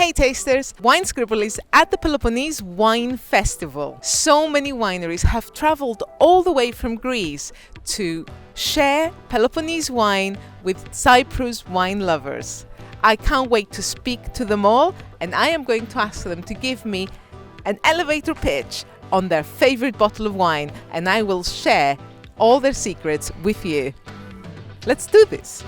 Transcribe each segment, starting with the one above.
Hey tasters, WineScribble is at the Peloponnese Wine Festival. So many wineries have traveled all the way from Greece to share Peloponnese wine with Cyprus wine lovers. I can't wait to speak to them all, and I am going to ask them to give me an elevator pitch on their favorite bottle of wine, and I will share all their secrets with you. Let's do this.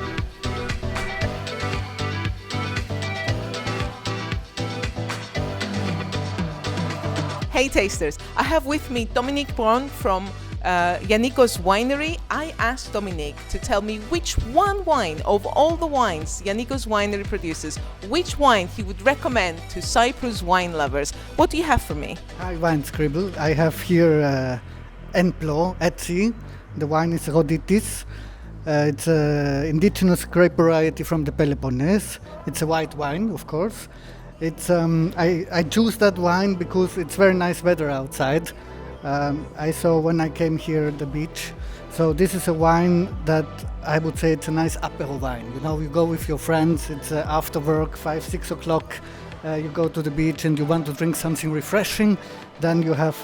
Hey tasters, I have with me Dominique Bron from Kanekos Winery. I asked Dominique to tell me which one wine of all the wines Kanekos Winery produces, which wine he would recommend to Cyprus wine lovers. What do you have for me? Hi WineScribble, I have here Enplo, Etsi. The wine is Rodidis. It's an indigenous grape variety from the Peloponnese. It's a white wine, of course. It's I choose that wine because it's very nice weather outside. I saw when I came here at the beach. So this is a wine that I would say it's a nice apéro wine. You know, you go with your friends. It's after work, 5-6 o'clock. You go to the beach and you want to drink something refreshing. Then you have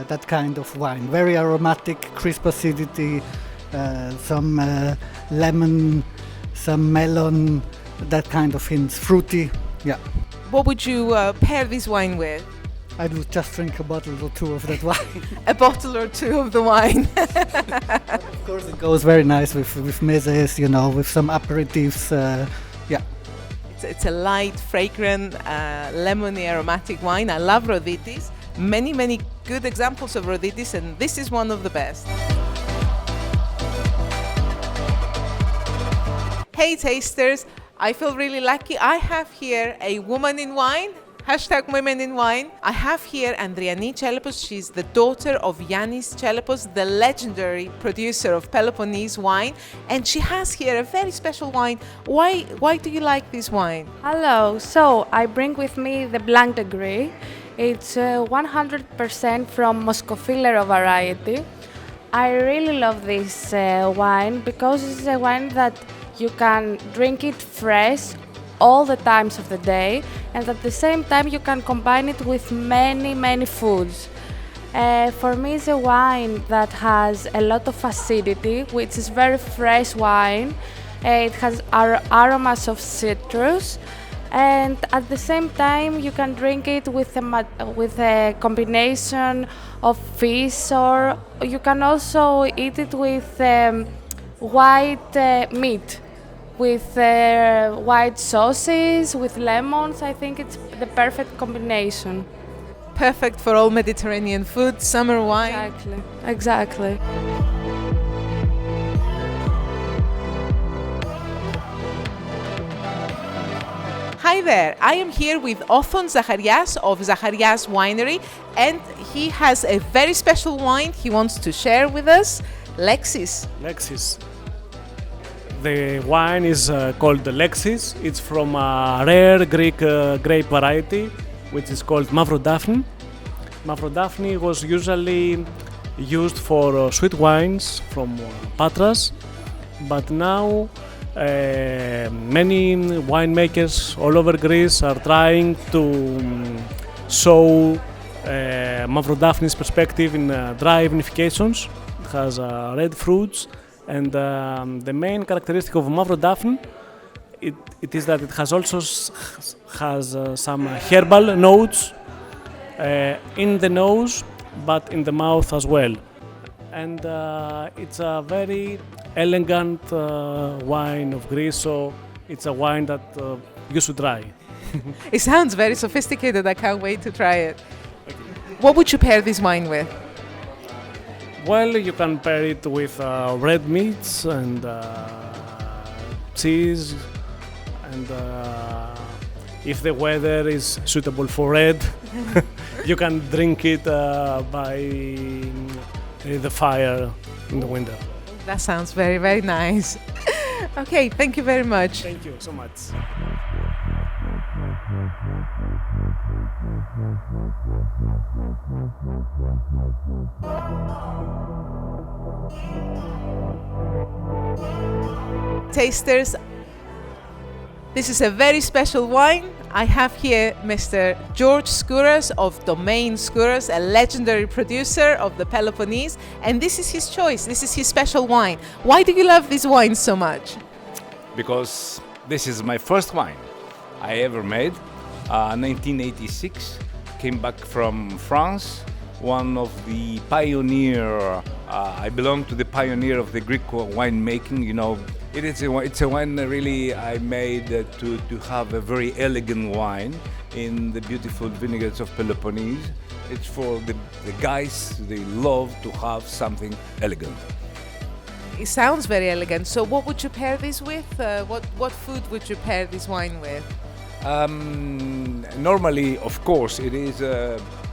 that kind of wine. Very aromatic, crisp acidity, some lemon, some melon, that kind of hints. Fruity, yeah. What would you pair this wine with? I would just drink a bottle or two of that wine. A bottle or two of the wine. Of course, it goes very nice with mezes, you know, with some aperitifs. Yeah. It's a light, fragrant, lemony, aromatic wine. I love Rodidis. Many good examples of Rodidis, and this is one of the best. Hey tasters, I feel really lucky. I have here a woman in wine. #women in wine. I have here Andrea Neatel. She's the daughter of Yannis Chelepos, the legendary producer of Peloponnese wine, and she has here a very special wine. Why do you like this wine? Hello, so I bring with me the Blanc de Gris. It's 100% from Moscofilero variety. I really love this wine because it's a wine that you can drink it fresh all the times of the day, and at the same time you can combine it with many foods. For me, it's a wine that has a lot of acidity, which is very fresh wine. It has aromas of citrus, and at the same time you can drink it with a combination of fish, or you can also eat it with white meat, with white sauces, with lemons. I think it's the perfect combination. Perfect for all Mediterranean food, summer wine. Exactly. Hi there, I am here with Odysseos Zaharias of Zaharias Winery, and he has a very special wine he wants to share with us, Lexis. The wine is called Lexis. It's from a rare Greek grape variety, which is called Mavrodaphne. Mavrodaphne was usually used for sweet wines from Patras, but now many winemakers all over Greece are trying to show Mavrodaphne's perspective in dry vinifications. It has red fruits. And the main characteristic of Mavrodaphne, it is that it has also has some herbal notes in the nose, but in the mouth as well. And it's a very elegant wine of Greece, so it's a wine that you should try. It sounds very sophisticated. I can't wait to try it. Okay. What would you pair this wine with? Well, you can pair it with red meats and cheese, and if the weather is suitable for red, you can drink it by the fire in the winter. That sounds very nice. Okay, thank you very much. Thank you so much. Tasters, This is a very special wine. I have here Mr. George Skouras of Domain Skouras, a legendary producer of the Peloponnese, and this is his choice. This is his special wine. Why do you love this wine so much? Because this is my first wine I ever made. 1986, came back from France. One of the pioneer, I belong to the pioneer of the Greek winemaking. You know, it's a wine really I made to have a very elegant wine in the beautiful vineyards of Peloponnese. It's for the guys, they love to have something elegant. It sounds very elegant. So what would you pair this with? What food would you pair this wine with? Normally, of course, it is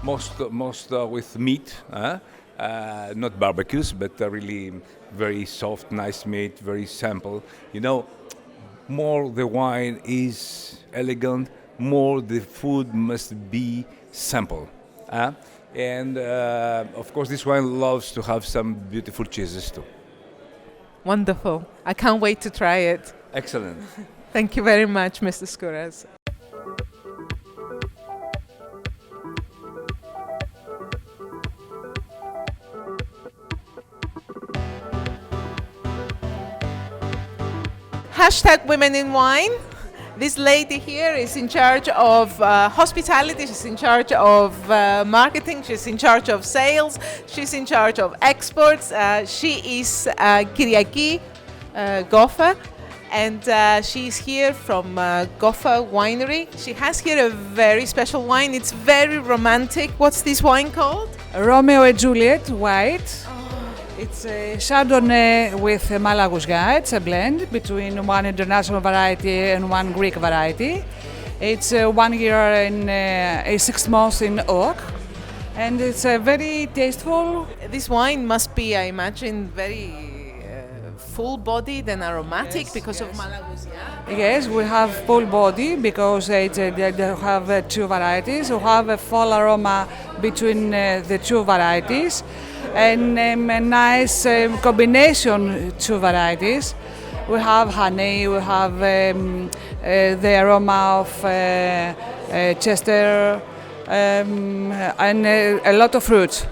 most with meat, not barbecues, but really very soft, nice meat, very simple. You know, more the wine is elegant, more the food must be simple. And of course, this wine loves to have some beautiful cheeses too. Wonderful. I can't wait to try it. Excellent. Thank you very much, Mr. Skouras. Hashtag Women in Wine. This lady here is in charge of hospitality, she's in charge of marketing, she's in charge of sales, she's in charge of exports. She is Kyriaki Gofer, and she's here from Gofer Winery. She has here a very special wine. It's very romantic. What's this wine called? Romeo and Juliet white. It's a Chardonnay with Malagousia. It's a blend between one international variety and one Greek variety. It's 1 year and 6 months in oak, and it's very tasteful. This wine must be, I imagine, very full-bodied and aromatic because of Malagousia. Yes, we have full body because they have two varieties. We have a full aroma between the two varieties, and a nice combination two varieties. We have honey, we have the aroma of Chester, and a lot of fruits.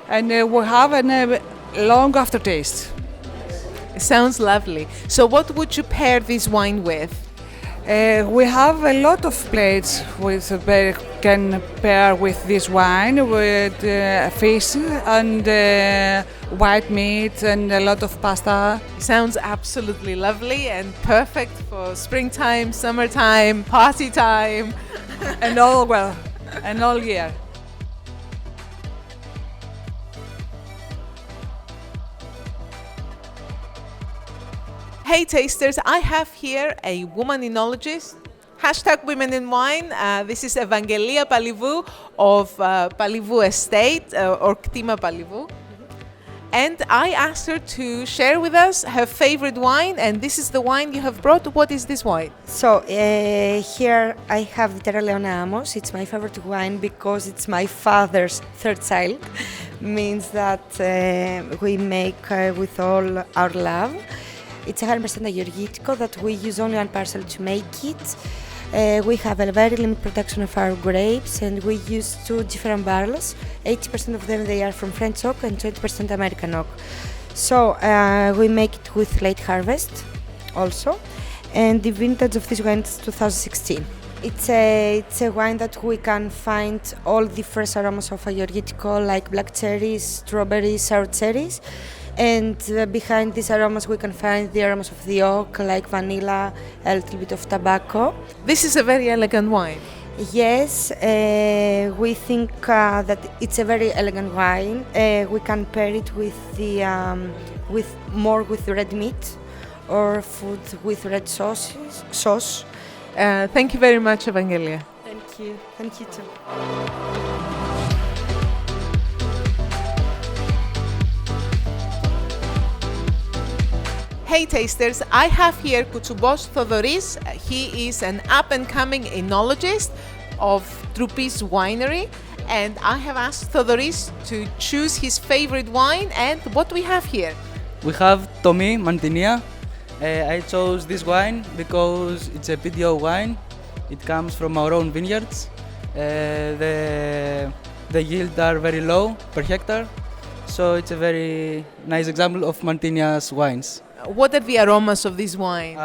And we have a long aftertaste. It sounds lovely. So what would you pair this wine with? We have a lot of plates can pair with this wine with fish and white meat and a lot of pasta. Sounds absolutely lovely and perfect for springtime, summertime, party time. and all year. Hey tasters, I have here a woman enologist. Hashtag Women in Wine. This is Evangelia Palivou of Palaver Estate or Ktima Palivou. And I asked her to share with us her favorite wine, and this is the wine you have brought. What is this wine? So here I have the Terra Leona Amos. It's my favorite wine because it's my father's third child. Means that we make with all our love. It's 100% Agorgitico that we use only one parcel to make it. We have a very limited production of our grapes, and we use 2 different barrels. 80% of them they are from French oak and 20% American oak. So we make it with late harvest also, and the vintage of this wine is 2016. It's a wine that we can find all the fresh aromas of Agorgitico, like black cherries, strawberries, sour cherries. And behind these aromas we can find the aromas of the oak, like vanilla, a little bit of tobacco. This is a very elegant wine. Yes, we think that it's a very elegant wine. We can pair it with with red meat or food with red sauce. Thank you very much, Evangelia. Thank you. Thank you too. Hey tasters, I have here Koutsoumbos Thodoris. He is an up-and-coming enologist of Droopys Winery, and I have asked Thodoris to choose his favorite wine. And what do we have here? We have Tomi Mantinea, I chose this wine because it's a PDO wine. It comes from our own vineyards. The yields are very low per hectare, so it's a very nice example of Mantinea's wines. What are the aromas of this wine?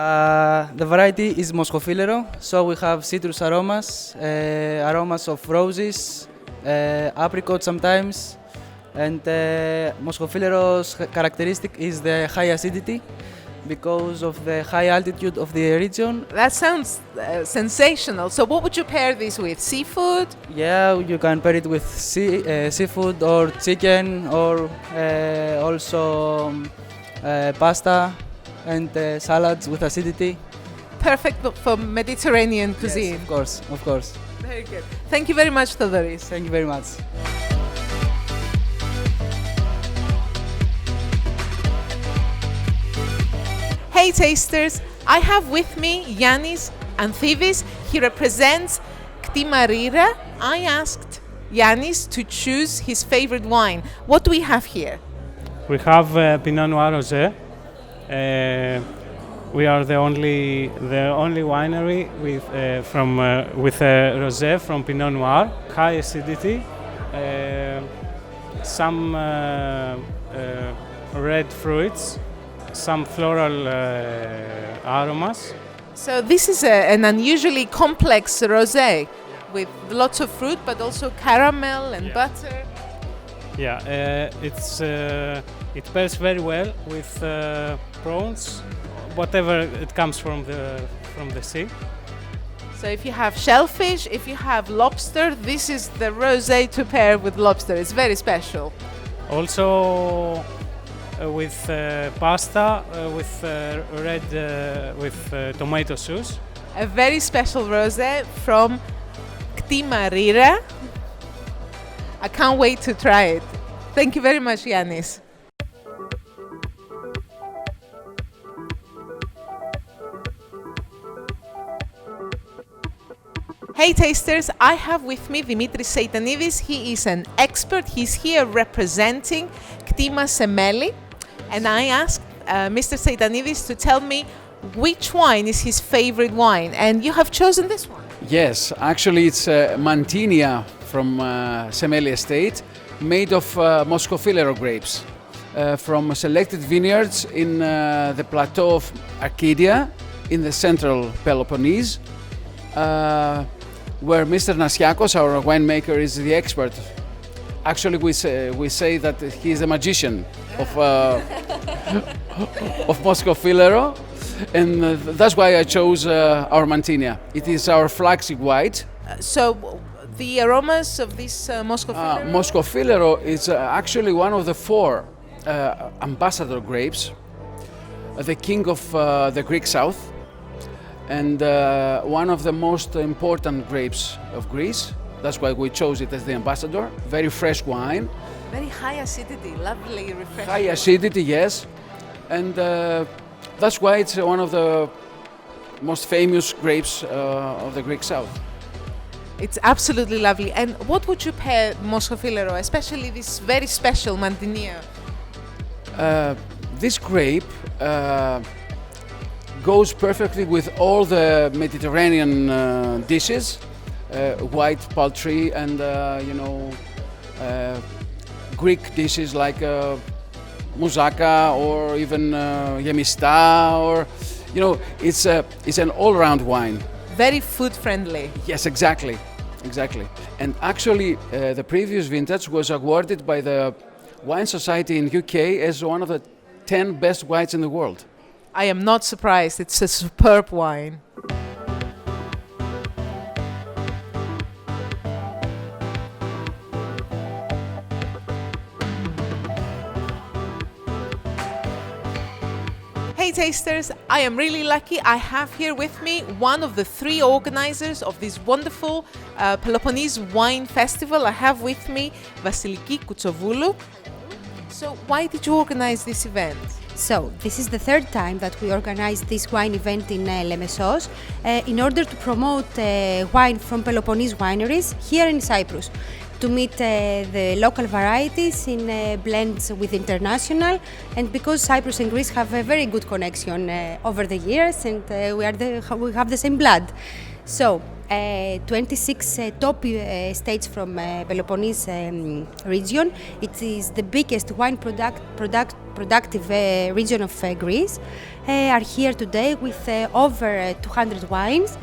The variety is Moscofilero, so we have citrus aromas, aromas of roses, apricot sometimes, and Moscofilero's characteristic is the high acidity because of the high altitude of the region. That sounds sensational. So what would you pair this with? Seafood? Yeah, you can pair it with seafood or chicken or also pasta and salads with acidity. Perfect for Mediterranean cuisine. Yes, of course, of course. Very good. Thank you very much, Theodoris. Thank you very much. Hey tasters, I have with me Yannis Anthidis. He represents Ktimarira. I asked Yannis to choose his favorite wine. What do we have here? We have Pinot Noir Rosé. We are the only winery with rosé from Pinot Noir. High acidity, some red fruits, some floral aromas. So this is an unusually complex rosé with lots of fruit, but also caramel and butter. Yeah, it pairs very well with prawns, whatever it comes from the sea. So if you have shellfish, if you have lobster, this is the rosé to pair with lobster. It's very special. Also with pasta, with tomato sauce. A very special rosé from Ktimarira. I can't wait to try it. Thank you very much, Yannis. Hey tasters, I have with me Dimitris Seitanidis. He is an expert. He's here representing Ktima Semeli. And I asked Mr. Seitanidis to tell me which wine is his favorite wine. And you have chosen this one. Yes, actually it's Mantinea from Palaver Estate, made of Moscofilero grapes from selected vineyards in the plateau of Arcadia in the central Peloponnese, where Mr. Nasiakos, our winemaker, is the expert. Actually, we say that he is a magician of Moscofilero, and that's why I chose our Mantinea. It is our flagship white. So the aromas of this Moscofilero? Moscofilero is actually one of the 4 ambassador grapes, the king of the Greek South, and one of the most important grapes of Greece. That's why we chose it as the ambassador. Very fresh wine. Very high acidity, lovely, refreshing. High acidity, yes. And that's why it's one of the most famous grapes of the Greek South. It's absolutely lovely. And what would you pair Moscofilero, especially this very special Mantinea? This grape goes perfectly with all the Mediterranean dishes, white poultry and Greek dishes like moussaka or even yemista, or it's an all-round wine. Very food friendly. Yes, exactly. And actually, the previous vintage was awarded by the Wine Society in UK as one of the 10 best wines in the world. I am not surprised. It's a superb wine. Hey tasters, I am really lucky. I have here with me one of the 3 organizers of this wonderful Peloponnese Wine Festival. I have with me Vasiliki Koutsovoulou. So why did you organize this event? So, this is the 3rd time that we organize this wine event in Limassol in order to promote wine from Peloponnese wineries here in Cyprus. to meet the local varieties in blends with international, and because Cyprus and Greece have a very good connection over the years, and we have the same blood. So 26 top states from Peloponnese region. It is the biggest wine productive region of Greece. Are here today with over 200 wines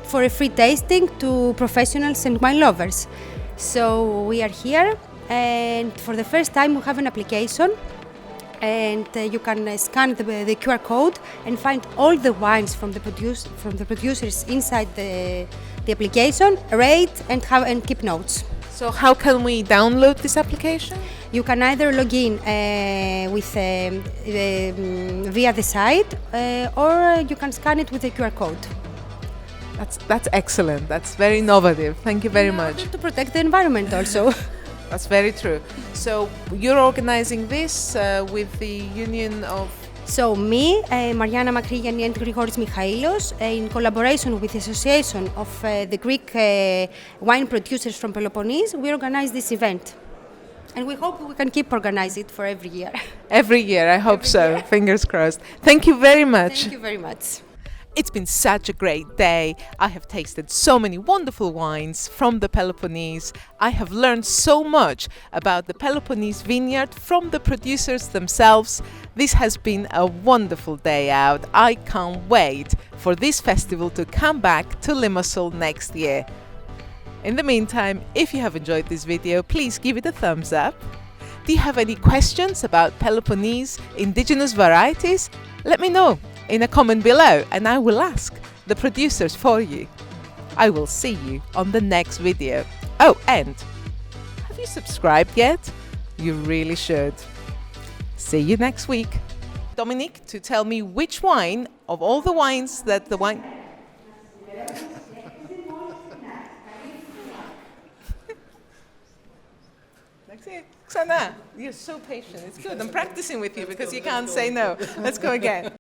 for a free tasting to professionals and wine lovers. So we are here, and for the first time we have an application, and you can scan the QR code and find all the wines from the producers inside the application, rate and keep notes. So how can we download this application? You can either log in via the site, or you can scan it with the QR code. That's excellent. That's very innovative. Thank you very much. To protect the environment also. That's very true. So you're organizing this with the Union of... So me, Mariana Makrigianni and Grigoris Michailos, in collaboration with the Association of the Greek wine producers from Peloponnese, we organize this event. And we hope we can keep organizing it for every year. Every year, I hope so. Fingers crossed. Thank you very much. Thank you very much. It's been such a great day. I have tasted so many wonderful wines from the Peloponnese. I have learned so much about the Peloponnese vineyard from the producers themselves. This has been a wonderful day out. I can't wait for this festival to come back to Limassol next year. In the meantime, if you have enjoyed this video, please give it a thumbs up. Do you have any questions about Peloponnese indigenous varieties? Let me know in a comment below and I will ask the producers for you. I will see you on the next video. Oh, and have you subscribed yet? You really should. See you next week. Dominique, to tell me which wine of all the wines that the wine... Xana, you're so patient. It's good. I'm practicing with you because you can't say no. Let's go again.